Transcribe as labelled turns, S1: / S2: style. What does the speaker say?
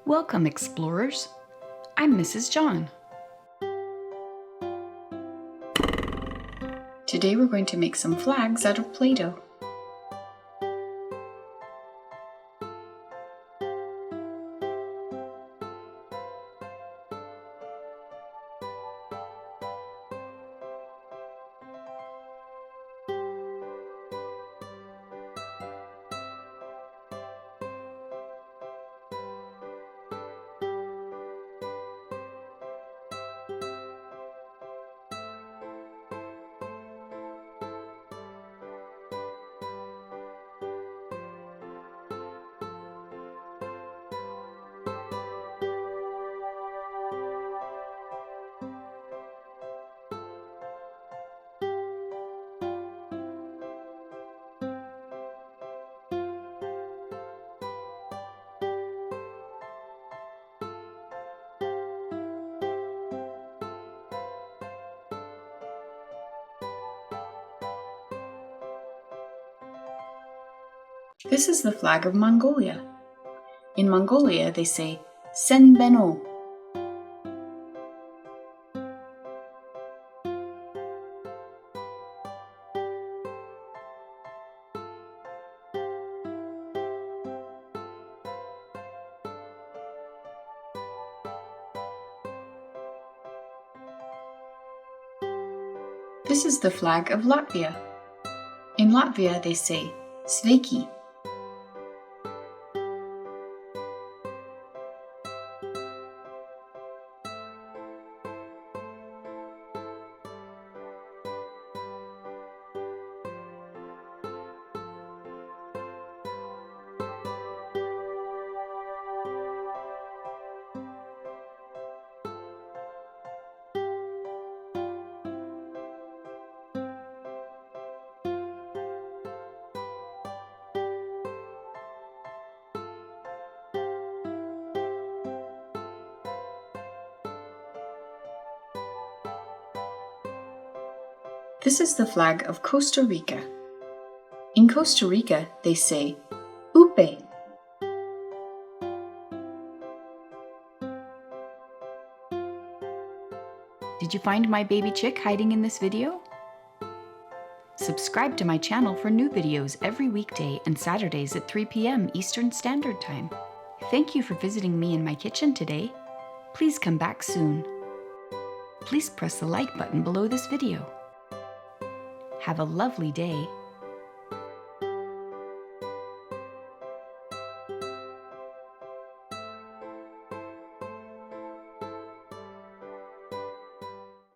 S1: Welcome, explorers. I'm Mrs. John. Today we're going to make some flags out of Play-Doh. This is the flag of Mongolia. In Mongolia, they say, Sen Beno. This is the flag of Latvia. In Latvia, they say, sveiki. This is the flag of Costa Rica. In Costa Rica, they say, upe. Did you find my baby chick hiding in this video? Subscribe to my channel for new videos every weekday and Saturdays at 3 p.m. Eastern Standard Time. Thank you for visiting me in my kitchen today. Please come back soon. Please press the like button below this video. Have a lovely day.